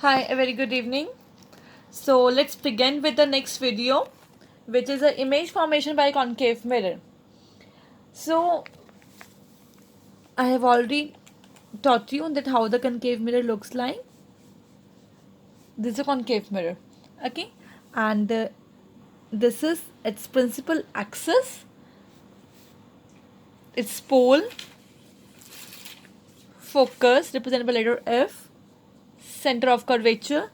Hi, a very good evening. So let's begin with the next video, which is an image formation by concave mirror. So I have already taught you that how the concave mirror looks like. This is a concave mirror, okay, and this is its principal axis, its pole, focus represented by letter F, center of curvature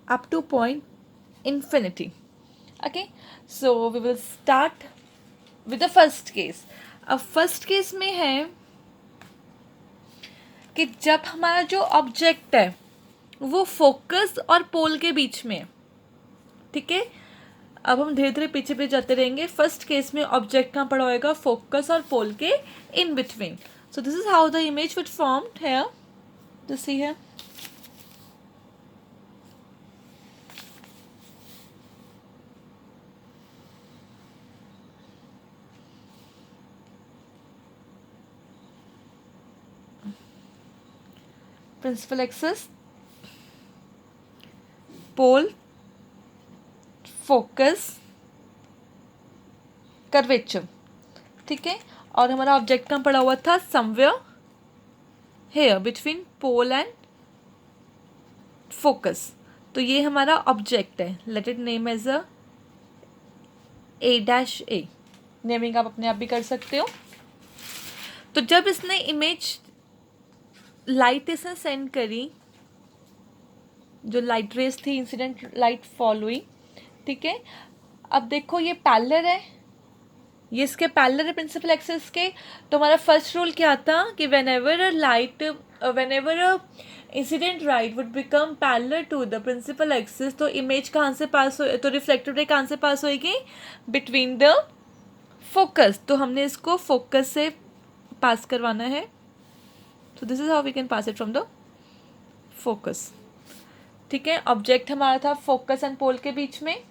up to point infinity. Okay, so we will start with the first case. अब first case में है कि जब हमारा जो object है वो focus और पोल के बीच में है. ठीक है, अब हम धीरे धीरे पीछे पीछे जाते रहेंगे. फर्स्ट केस में ऑब्जेक्ट कहाँ पड़ा होएगा? फोकस और पोल के in between. So this is how the image would formed here. This C है. Principal axis, pole, focus, curvature. ठीक है, और हमारा ऑब्जेक्ट कहाँ पड़ा हुआ था? Somewhere here between pole and focus. तो ये हमारा ऑब्जेक्ट है. Let it name as A-A. Naming आप अपने आप भी कर सकते हो. तो जब इसने इमेज लाइट इसने सेंड करी, जो लाइट रेस थी, इंसिडेंट लाइट फॉल हुई. ठीक है, अब देखो ये पैरेलल है, ये इसके पैरेलल है प्रिंसिपल एक्सिस के. तो हमारा फर्स्ट रूल क्या था कि whenever incident light would become parallel to the principal axis, तो इमेज कहाँ से पास हो, तो रिफ्लेक्टेड रे कहाँ से पास होएगी? Between the focus. तो हमने इसको फोकस से पास करवाना है. So this is how we can pass it from the focus. ठीक है, ऑब्जेक्ट हमारा था फोकस एंड पोल के बीच में,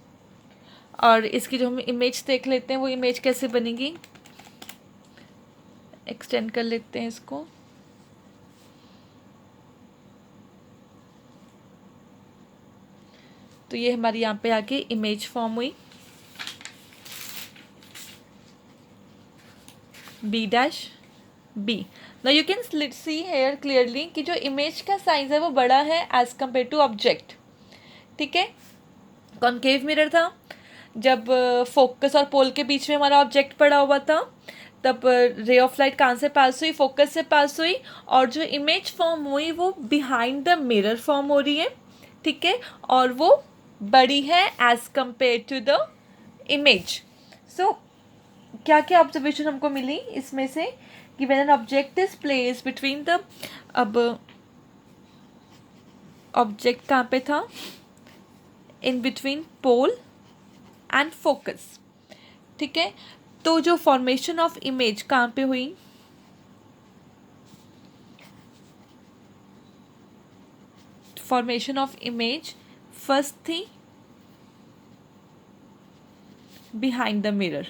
और इसकी जो हम इमेज देख लेते हैं वो इमेज कैसे बनेगी. एक्सटेंड कर लेते हैं इसको. तो ये हमारी यहाँ पे आके इमेज फॉर्म हुई. B'. Now you can see here clearly कि जो इमेज का साइज है वो बड़ा है एज कम्पेयर टू ऑब्जेक्ट. ठीक है, कॉन्केव मिरर था. जब फोकस और पोल के बीच में हमारा ऑब्जेक्ट पड़ा हुआ था, तब रे ऑफ लाइट कहाँ से पास हुई? फोकस से पास हुई, और जो इमेज फॉर्म हुई वो बिहाइंड द मिरर फॉर्म हो रही है. ठीक है, और वो बड़ी है as compare to the image. So क्या क्या ऑब्जर्वेशन हमको मिली इसमें से कि when an object is placed between the, अब ऑब्जेक्ट कहाँ पे था? In between pole and focus. ठीक है, तो जो फॉर्मेशन ऑफ इमेज कहाँ पे हुई? फॉर्मेशन ऑफ इमेज फर्स्ट थी बिहाइंड द मिरर.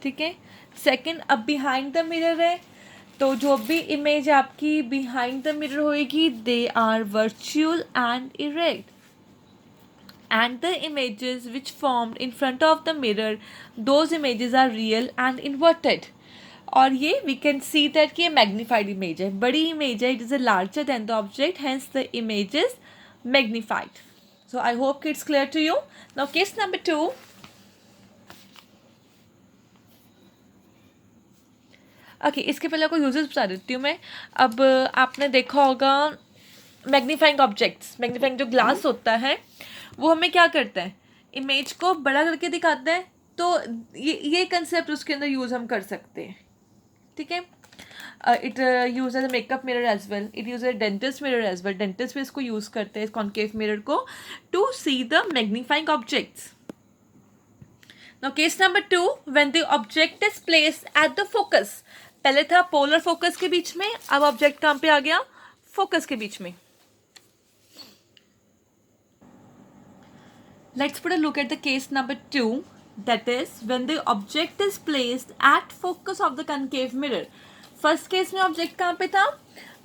ठीक है, सेकंड, अब बिहाइंड द मिरर है, तो जो भी इमेज आपकी बिहाइंड द मिरर होएगी, they are virtual and erect, and the images which formed in front of the mirror, those images are real and inverted. और ये वी कैन सी दैट कि ये मैग्नीफाइड इमेज है, बड़ी image है. It is a larger than the object, hence the image is magnified. So I hope कि it's clear to you. Now case number 2. Okay, इसके पहले आपको यूजेस बता देती हूँ मैं. अब आपने देखा होगा मैग्नीफाइंग ऑब्जेक्ट्स, मैग्नीफाइंग जो ग्लास होता है वो हमें क्या करता है? इमेज को बड़ा करके दिखाता है. तो ये कंसेप्ट उसके अंदर यूज़ हम कर सकते हैं. ठीक है, it use as makeup mirror as well, it use a dentist mirror as well. Dentist भी इसको यूज़ करते हैं कॉन्केव मिरर को to see the magnifying objects. Now case number 2, when the object is placed at the focus. पहले था polar focus के बीच में, अब ऑब्जेक्ट कहाँ पे आ गया? फोकस के बीच में. Let's put a look at the case number 2, that is when the object is placed at focus of the concave mirror. First case में ऑब्जेक्ट कहाँ पे था,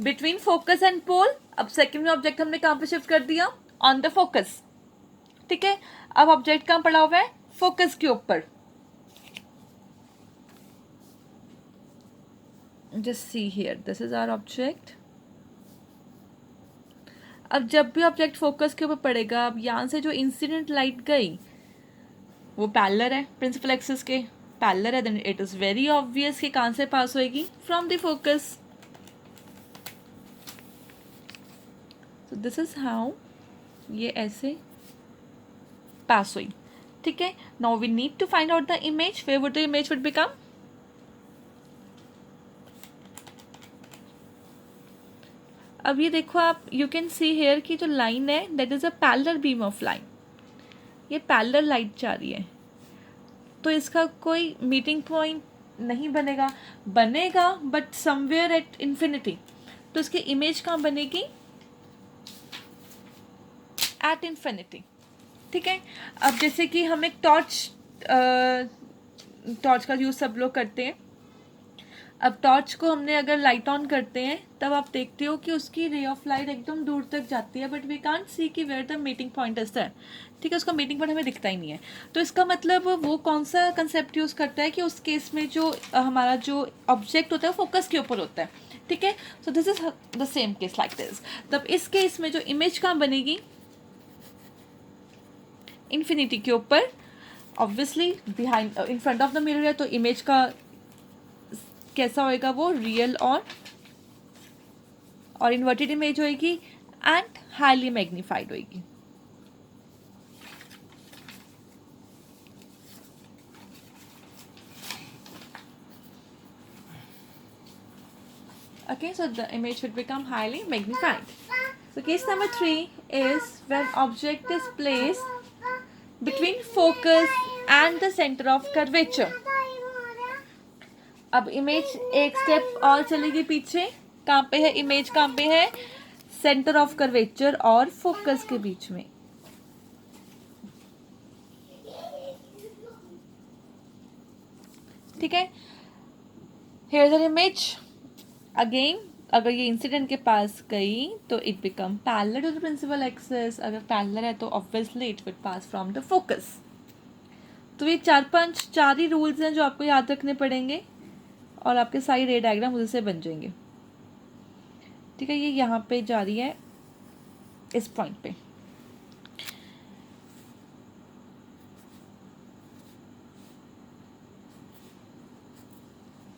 बिटवीन फोकस एंड पोल। अब सेकंड में ऑब्जेक्ट हमने कहाँ पे शिफ्ट कर दिया, ऑन द फोकस। ठीक है, अब ऑब्जेक्ट कहाँ पड़ा हुआ है, फोकस के ऊपर। Just see here, this is our object. अब जब भी ऑब्जेक्ट फोकस के ऊपर पड़ेगा, अब यहाँ से जो इंसिडेंट लाइट गई वो पैरेलल है, प्रिंसिपल एक्सिस के पैरेलल है, then it is very obvious कि कहाँ से पास होएगी, from the focus. So this is how ये ऐसे पास हुई। ठीक है, now we need to find out the image, where would the image would become. अब ये देखो आप, यू कैन सी हेयर की जो लाइन है that is a parallel beam of line, ये पैरेलल लाइट जा रही है, तो इसका कोई मीटिंग पॉइंट नहीं बनेगा, बनेगा बट समवेयर एट इन्फिनिटी। तो इसकी इमेज कहाँ बनेगी, एट इन्फिनिटी। ठीक है, अब जैसे कि हम एक टॉर्च का यूज़ सब लोग करते हैं। अब टॉर्च को हमने अगर लाइट ऑन करते हैं तब आप देखते हो कि उसकी रे ऑफ लाइट एकदम दूर तक जाती है, बट वी कांट सी कि where the meeting point is there. ठीक है, उसका मीटिंग पॉइंट हमें दिखता ही नहीं है। तो इसका मतलब वो कौन सा कंसेप्ट यूज़ करता है कि उस केस में जो हमारा जो ऑब्जेक्ट होता है वो फोकस के ऊपर होता है। ठीक है, so this is the same case like this. तब इस केस में जो इमेज कहाँ बनेगी, इन्फिनिटी के ऊपर, obviously behind in front of the mirror है, तो इमेज का कैसा होएगा, वो रियल और इन्वर्टेड इमेज होएगी एंड हाईली मैग्नीफाइड होएगी। Okay, so the image should become highly magnified. So case number 3 is when object is placed between focus and the center of curvature. अब इमेज एक step और चलेगी पीछे, कहाँ पे है इमेज, कहाँ पे है, सेंटर ऑफ कर्वेचर और फोकस के बीच में। ठीक है, here is an image again. अगर ये इंसिडेंट के पास गई तो it become parallel to the principal axis, अगर पैरेलल है तो obviously it will pass from the focus. तो ये चार ही रूल्स हैं जो आपको याद रखने पड़ेंगे और आपके सारी रे डायग्राम उधर से बन जाएंगे। ठीक है, ये यहाँ पे जा रही है इस पॉइंट पे।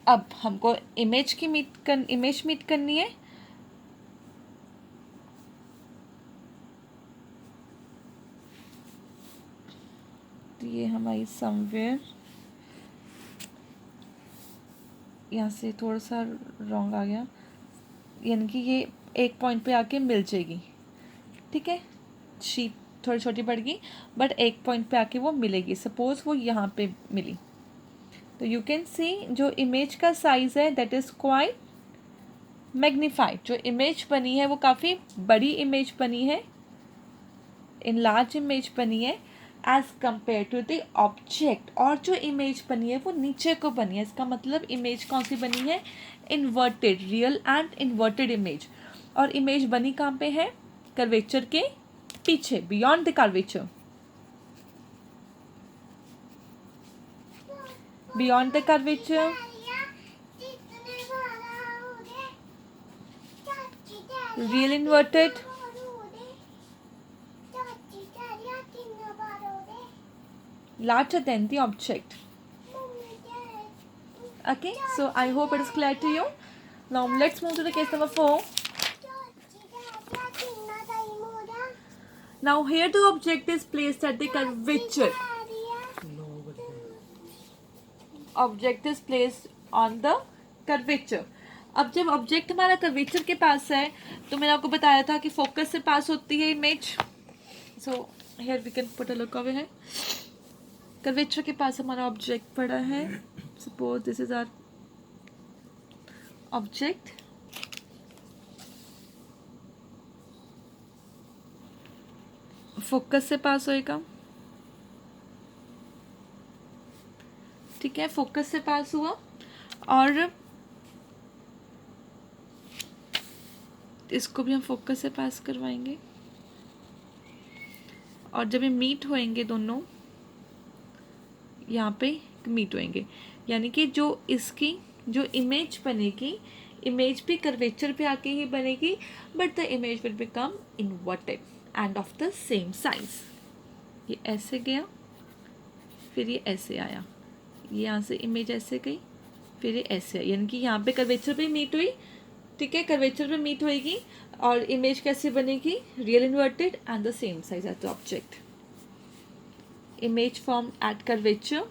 अब हमको इमेज मीट करनी है। तो ये हमारी समवेयर यहाँ से थोड़ा सा रॉन्ग आ गया, यानी कि ये एक पॉइंट पे आके मिल जाएगी। ठीक है, शीट थोड़ी छोटी पड़ गई बट एक पॉइंट पे आके वो मिलेगी। सपोज वो यहाँ पे मिली, तो यू कैन सी जो इमेज का साइज़ है दैट इज़ क्वाइट मैग्नीफाइड। जो इमेज बनी है वो काफ़ी बड़ी इमेज बनी है, इन लार्ज इमेज बनी है as compare to the object, और जो इमेज बनी है वो नीचे को बनी है। इसका मतलब इमेज कौन सी बनी है, inverted, real and inverted image. और इमेज बनी कहाँ पे है, कर्वेचर के पीछे, beyond the curvature, beyond the curvature. Real inverted, larger than the object. Okay, so I hope it is clear to you. Now let's move to the case number 4. Now here the object is placed at the curvature. Object is placed on the curvature. अब जब object हमारा curvature के पास है तो मैंने आपको बताया था कि फोकस से पास होती है image. So here we can put a look over है, कर्वेचर के पास हमारा ऑब्जेक्ट पड़ा है। Suppose this is our object, focus से पास होएगा। ठीक है, फोकस से पास हुआ और इसको भी हम फोकस से पास करवाएंगे, और जब ये मीट होएंगे दोनों यहाँ पे मीट होएंगे, यानी कि जो इसकी जो इमेज बनेगी, इमेज भी कर्वेचर पे आके ही बनेगी, but the image will become inverted end of the same size. ये ऐसे गया, फिर ये ऐसे आया, ये यहाँ से इमेज ऐसे गई, फिर ये ऐसे आई, यानी कि यहाँ पे कर्वेचर पे मीट हुई, ठीक है, कर्वेचर पे मीट होएगी, और इमेज कैसे बनेगी, real inverted and the same size as the object. Image form at curvature,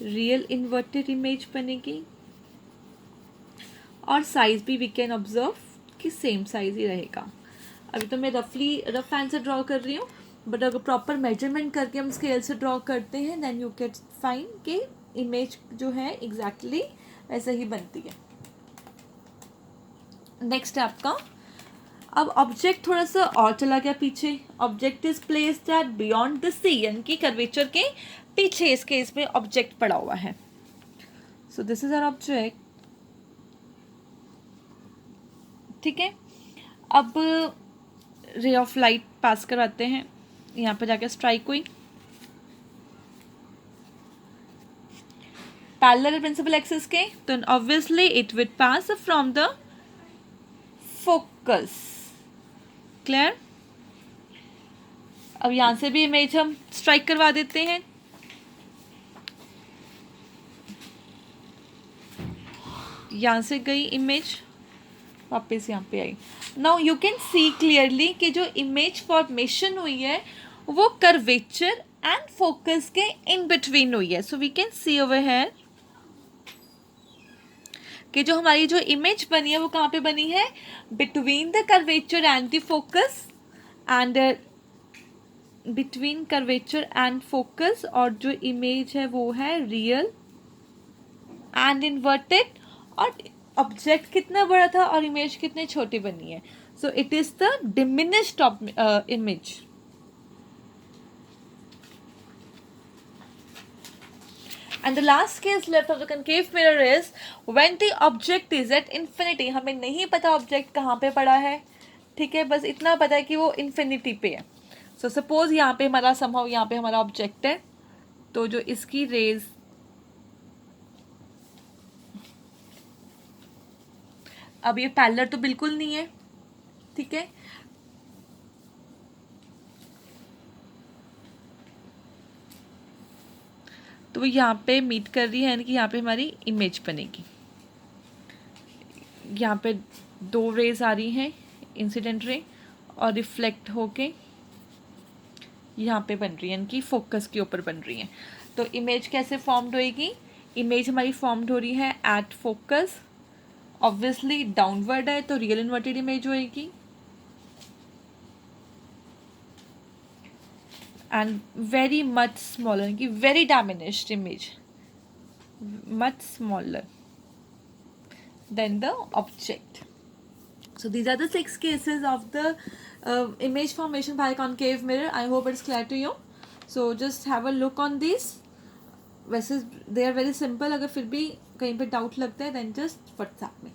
real inverted image बनेगी, और साइज भी वी कैन ऑब्जर्व कि सेम साइज ही रहेगा। अभी तो मैं रफ हैंड से ड्रॉ कर रही हूँ, बट अगर प्रॉपर मेजरमेंट करके हम स्केल से ड्रॉ करते हैं देन यू कैन फाइंड कि इमेज जो है एग्जैक्टली वैसे ही बनती है। नेक्स्ट है आपका, अब ऑब्जेक्ट थोड़ा सा और चला गया पीछे। Object is placed at beyond the C, यानी कि कर्वेचर के पीछे इस केस में ऑब्जेक्ट पड़ा हुआ है। So this is our object, ठीक है। अब रे ऑफ लाइट पास करवाते हैं, यहाँ पे जाके स्ट्राइक हुई, पैरेलल प्रिंसिपल एक्सिस के, तो obviously it will pass from the focus. Clear? अब यहां से भी इमेज हम स्ट्राइक करवा देते हैं, यहां से गई इमेज, वापस यहाँ पे आई। Now you can see clearly कि जो इमेज फॉर्मेशन हुई है वो कर्वेचर एंड फोकस के इन बिटवीन हुई है। So we can see over here कि जो हमारी जो इमेज बनी है वो कहाँ पे बनी है, between the curvature and the focus, and between curvature and focus, और जो इमेज है वो है रियल एंड इन्वर्टेड, और ऑब्जेक्ट कितना बड़ा था और इमेज कितनी छोटी बनी है। So it is the diminished image. And the last case left of the concave mirror is when the object is at infinity। हमें नहीं पता ऑब्जेक्ट कहाँ पे पड़ा है, ठीक है, बस इतना पता है कि वो इन्फिनिटी पे है। सो सपोज यहाँ पे हमारा समहाउ यहाँ पे हमारा ऑब्जेक्ट है, तो जो इसकी रेज अब ये पैरेलल तो बिल्कुल नहीं है, ठीक है, तो वो यहाँ पे मीट कर रही है, यानी कि यहाँ पे हमारी इमेज बनेगी। यहाँ पे दो रेज आ रही हैं, इंसिडेंट रे और रिफ्लेक्ट होके यहाँ पे बन रही है, यानी कि फोकस के ऊपर बन रही है। तो इमेज कैसे फॉर्म्ड होएगी, इमेज हमारी फॉर्म्ड हो रही है एट फोकस, ऑब्वियसली डाउनवर्ड है तो रियल इन्वर्टेड इमेज होएगी, एंड वेरी मच स्मॉलर की very diminished image, much smaller than the object. So these are the 6 cases of the image formation by concave mirror. I hope it's clear to you. So just have a look on these. वैसे they are very simple, अगर फिर भी कहीं पे doubt लगता है then just WhatsApp me.